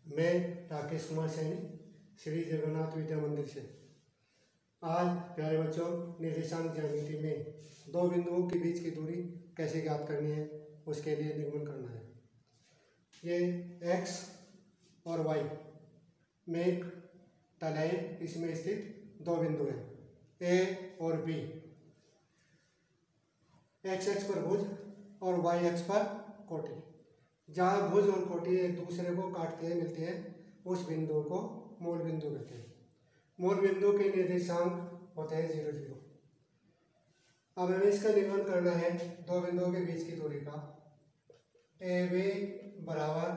मैं राकेश कुमार सैनी श्री जगन्नाथ विद्या मंदिर से। आज प्यारे बच्चों, निर्देशांक ज्यामिति में दो बिंदुओं के बीच की दूरी कैसे ज्ञात करनी है उसके लिए निगमन करना है। ये x और y में एक तल है, इसमें स्थित दो बिंदु हैं a और b। x अक्ष पर भुज और y अक्ष पर कोटि। जहाँ भुज और कोटि एक दूसरे को काटते हैं, मिलते हैं, उस बिंदु को मूल बिंदु कहते हैं। मूल बिंदु के निर्देशांक होते हैं 0, 0। अब हमें इसका निगमन करना है दो बिंदुओं के बीच की दूरी का। ए बी बराबर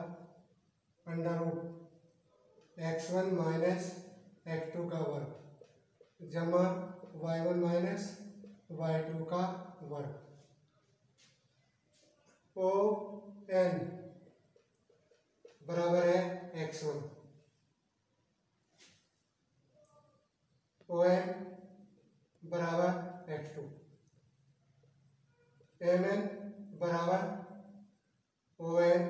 √x1 माइनस x2 का वर्ग जमा y1 माइनस y2 का वर्ग। ओ एन बराबर है x1, ओ एन बराबर x2, एम एन बराबर O N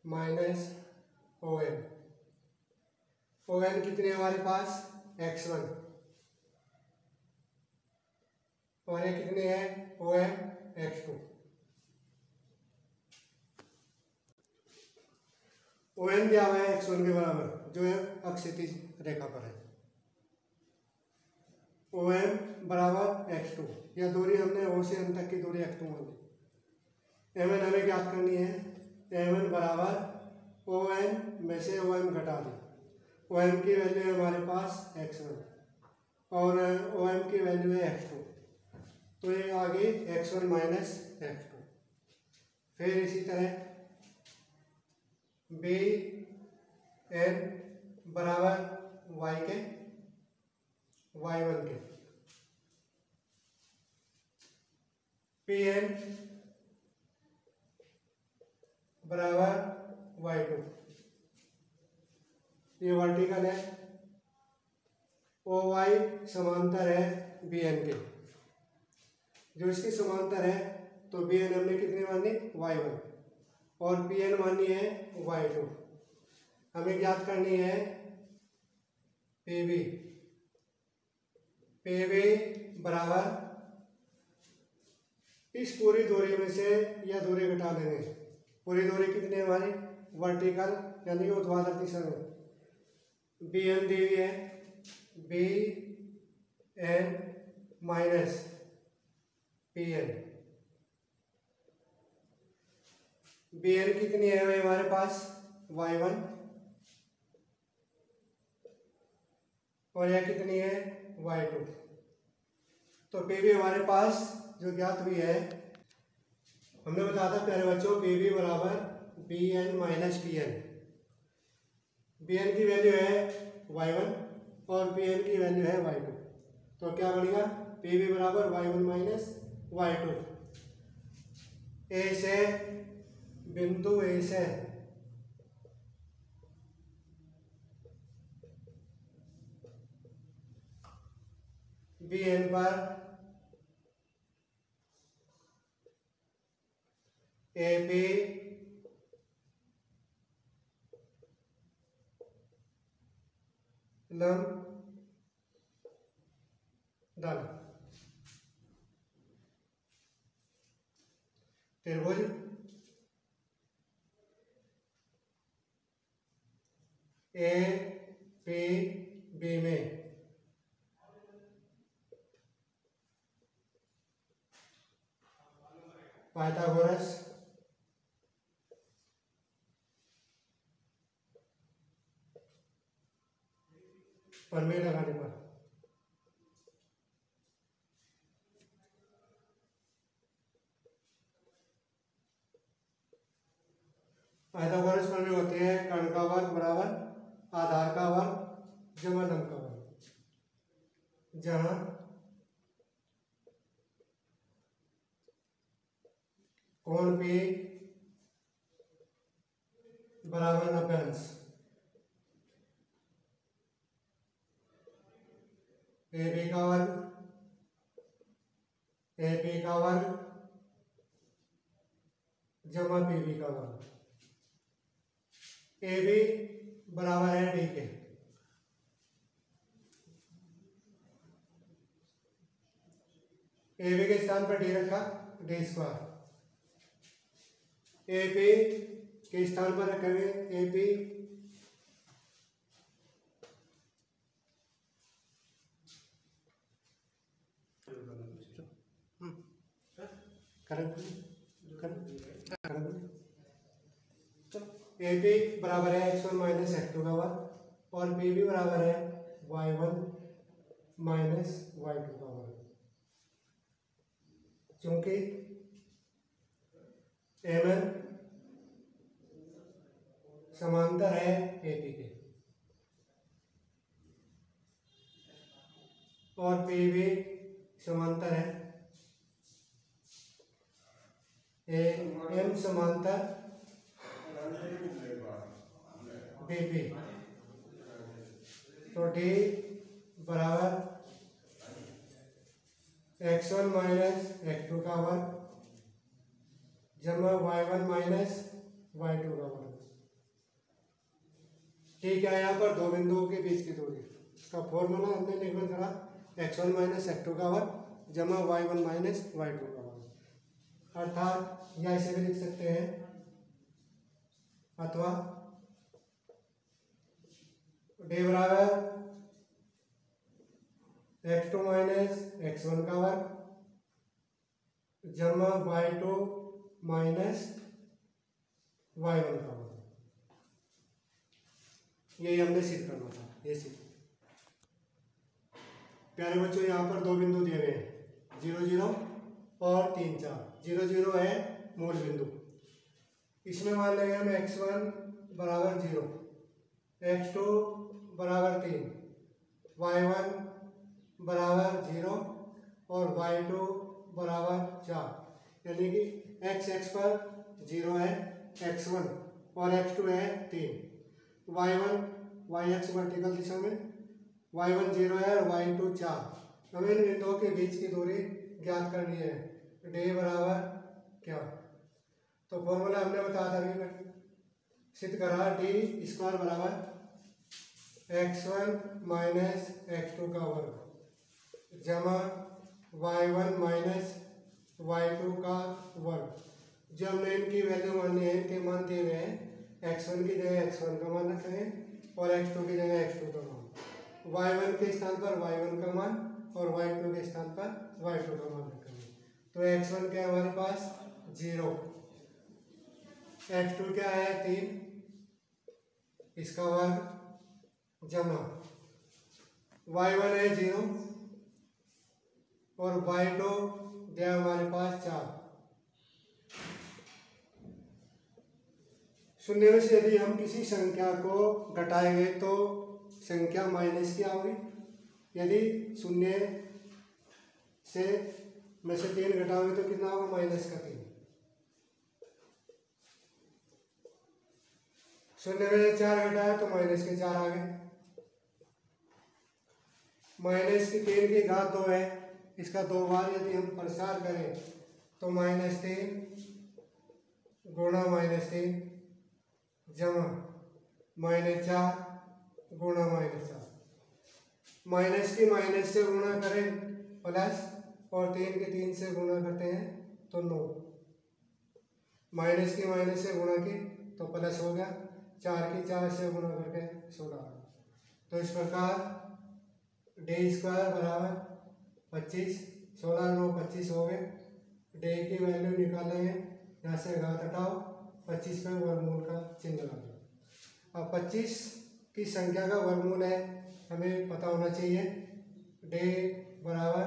minus O N. O N कितने हमारे पास x1 और ये कितने हैं O N x2। O N दिया हुआ है x1 के बराबर, जो है अक्षैतिज रेखा पर है। ओ एन बराबर x2, यह दूरी हमने ओ से एन तक की दूरी x2 मान ली। एम एन हमें ज्ञात करनी है। एम एन बराबर ओ एन में से ओ एम घटा दें। ओ एम की वैल्यू है हमारे पास x1 और ओ एम की वैल्यू है x2, तो ये आ गई x1 माइनस x2। फिर इसी तरह बी एन बराबर y के y1 के, पी एन बराबर y2, ये वर्टिकल है। ओ वाई समांतर है बी एन के, जो इसकी समांतर है, तो बी एन हमने कितनी मानी y1 और पी एन मानी है y2। हमें ज्ञात करनी है पी बी। पी बी बराबर इस पूरी दूरी में से यह दूरी घटा लेंगे। पूरी दूरी कितनी है हमारी वर्टिकल यानी कि ऊर्ध्वाधर दिशा में। बी एन दी हुई है, B N minus P N. B N कितनी है हमारे पास y1 और यह कितनी है y2। तो पी बी हमारे पास जो ज्ञात हुई है, हमने बताया था प्यारे बच्चों पी बी बराबर B N minus P N. B N की वैल्यू है y1 और पी एन की वैल्यू है y2, तो क्या बनेगा पी बी बराबर y1 माइनस y2। ए से बिंदु ए से बी एन पर ए पी लंब दल त्रिभुज ए पी बी में पाइथागोरस प्रमेय लगाने पर पाइथागोरस प्रमेय होते हैं कर्ण का वर्ग बराबर आधार का वर्ग जमा लंब का वर्ग, जहां कोण P बराबर 90 अंश, ए बी का वर्ग ए पी का वर्ग जमा पी बी का वर्ग। ए बी बराबर है डी के। ए बी के स्थान पर डी रखा, डी स्क्वायर। ए बी के स्थान पर रखेंगे ए बी ए बी बराबर है x1 माइनस x2 का वर्ग और बी बी बराबर है y1 माइनस y2 का वर्ग। क्योंकि एमएन समांतर है एपी के और पीबी समांतर है एम समांतर बीपी। तो डी बराबर x1 माइनस x2 का वर्ग जमा y1 माइनस y2 का वर्ग। ठीक है, यहाँ पर दो बिंदुओं के बीच की दूरी, इसका फॉर्मूला हमने निर्भर करा x1 माइनस x2 का वर्ग जमा y1 माइनस y2 का वर्ग। अर्थात या इसे भी लिख सकते हैं अथवा डी बराबर x2 माइनस x1 का वर्ग जमा y2 माइनस y1 का वर्ग। यही हमने सिद्ध करना था, ये सिद्ध। प्यारे बच्चों, यहाँ पर दो बिंदु दिए गए हैं 0 0 और 3 4। 0 0 है मूल बिंदु, इसमें मान लेंगे हम x1 बराबर 0, x2 बराबर 3, y1 बराबर 0 और y2 बराबर 4। यानी कि x पर 0 है x1 और x2 है 3। y1 yx वर्टिकल दिशा में y1 0 है और y2 4। हमें इन बिंदुओं के बीच की दूरी ज्ञात करनी है। डी बराबर क्या, तो फॉर्मूला हमने बताया था अभी सिद्ध करा, डी स्क्वायर बराबर x1 माइनस x2 का वर्ग जमा y1 माइनस y2 का वर्ग। जो हमने इनकी वैल्यू मानी है, इनके मान दिए गए हैं, x1 की जगह x1 का मान रखेंगे और x2 की जगह x2 का मान, y1 के स्थान पर y1 का मान और y2 के स्थान पर y2 का मान रखेंगे। तो x1 क्या है हमारे पास 0, x2 क्या है 3, इसका वर्ग जमा y1 है 0 और y2 दिया हमारे पास 4। शून्य में से यदि हम किसी संख्या को घटाएंगे तो संख्या माइनस की होगी। यदि शून्य से में से 3 घटाओगे तो कितना होगा, माइनस का 3। शून्य में से 4 घटाया तो माइनस के 4 आ गए। माइनस की 3 की घात 2 है, इसका 2 बार यदि हम प्रसार करें तो -3 गुणा -3 जमा -4 गुणा -4। माइनस की माइनस से गुणा करें प्लस और 3 के 3 से गुणा करते हैं तो 9। माइनस की माइनस से गुणा की तो प्लस हो गया, 4 की 4 से गुणा करके 16। तो इस प्रकार डी स्क्वायर बराबर 25, 16 9 25 हो गए। डी की वैल्यू निकालेंगे, यहाँ से घात हटाओ, 25 पे वर्गमूल का चिन्ह लगा दो। अब 25 की संख्या का वर्गमूल है, हमें पता होना चाहिए। डी बराबर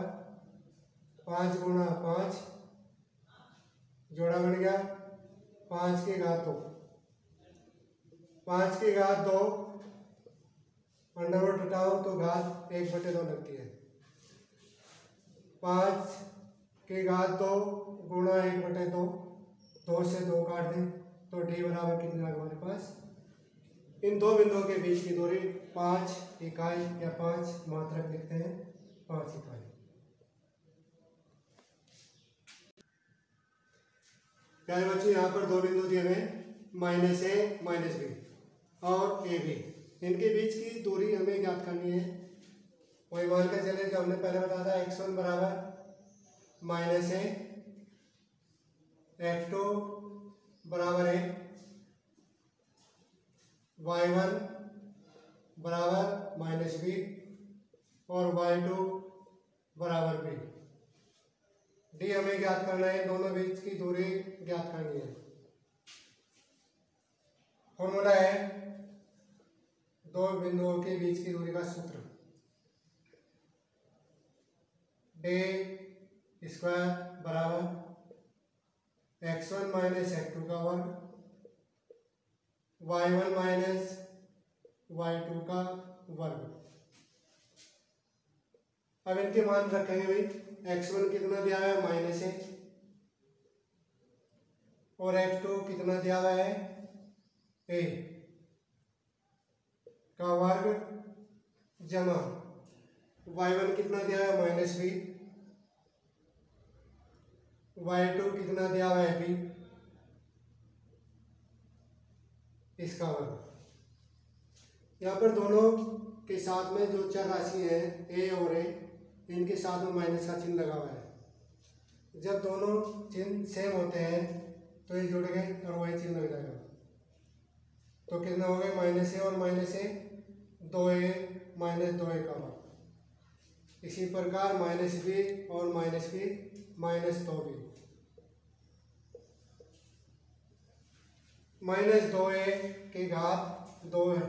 5 गुणा 5 जोड़ा बन गया 5 की घात 2, 5 की घात 2 अंडरवुड हटाओ तो घात 1/2 लगती है। 5 की घात 2 गुणा 1/2, 2 से 2 काट दें तो डी बराबर कितना है हमारे पास। इन दो बिंदुओं के बीच की दूरी 5 इकाई या 5 मात्रक लिखते हैं, 5 इकाई। प्यारे बच्चों, यहाँ पर दो बिंदु दिए हुए -a -b। और ए बी, इनके बीच की दूरी हमें ज्ञात करनी है। वही मान के चले जो हमने पहले बताया था x1 बराबर माइनस ए, x2 बराबर ए, y1 बराबर माइनस बी और y2 बराबर बी। डी हमें ज्ञात करना है, दोनों बीच की दूरी ज्ञात करनी है। फॉर्मूला है दो बिंदुओं के बीच की दूरी का सूत्र, डी स्क्वायर बराबर x1 माइनस x2 का वर्ग, y1 माइनस y2 का वर्ग। अब इनके मान रखेंगे भाई, x1 कितना दिया हुआ है माइनस ए और x2 कितना दिया हुआ है ए का वर्ग, जमा y1 कितना दिया है माइनस बी, y2 कितना दिया हुआ है बी, इसका वर्ग। यहाँ पर दोनों के साथ में जो चर राशि है ए और ए, इनके साथ में माइनस का चिन्ह लगा हुआ है। जब दोनों चिन्ह सेम होते हैं तो ये जुड़ गए और वही चिन्ह लग जाएगा। तो कितना हो गया माइनस ए और माइनस ए, 2a माइनस 2a का वर्ग। इसी प्रकार माइनस बी और minus B minus 2b, minus 2a की घात 2 है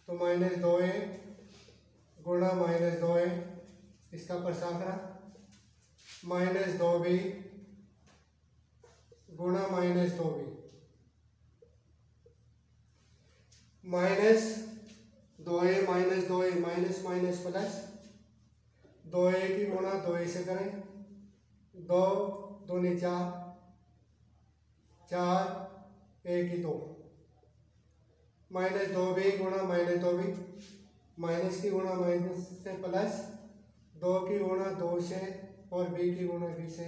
तो माइनस 2a गुणा माइनस 2a, इसका प्रसाकरा माइनस 2b गुणा minus 2b, minus 2a minus 2a minus minus plus, 2a की गुणा 2a से करें, 2 दूनी 4, 4 1 की 2, माइनस 2b गुणा माइनस 2b, माइनस की गुणा माइनस से प्लस, 2 की गुणा 2 से और b की गुणा b से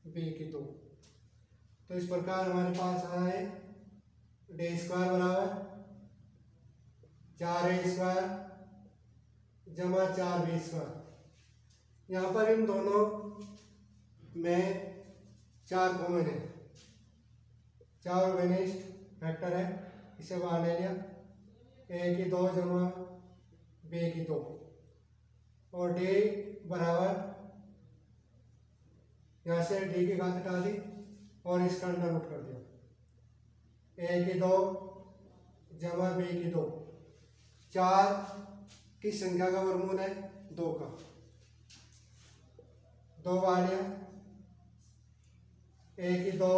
b की 2। तो इस प्रकार हमारे पास आया है डी स्क्वायर बराबर 4a स्क्वायर जमा 4b स्क्वायर। यहाँ पर इन दोनों में 4 कॉमन है, 4 ऑर्गेनिस्ट फैक्टर है, इसे बाहर ले लिया, a की 2 जमा b की 2 और d बराबर यहाँ से d की घात हटा दी और इसका अंडर रूट कर दिया, a की 2 जमा b की 2, 4 की संख्या का वर्गमूल है 2 का, 2 बाहर लिया, a की 2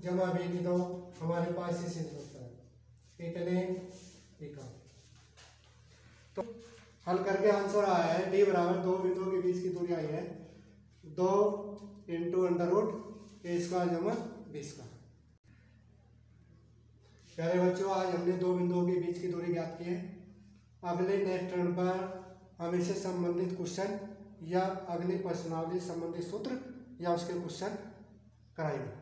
जमा b की 2 हमारे पास ही सिद्ध होता है, इतने ही का। तो हल करके आंसर आया है डी बराबर 2 बिंदुओं के बीच की दूरी आई है 2 इंटू अंडर रूट ए स्क्वायर जमा बी स्क्वायर। प्यारे बच्चों, आज हमने 2 बिंदुओं के बीच की दूरी ज्ञात की है। अगले नेक्स्ट टर्न पर हम इससे संबंधित क्वेश्चन या अगली प्रश्नावली संबंधित सूत्र या उसके क्वेश्चन कराएंगे।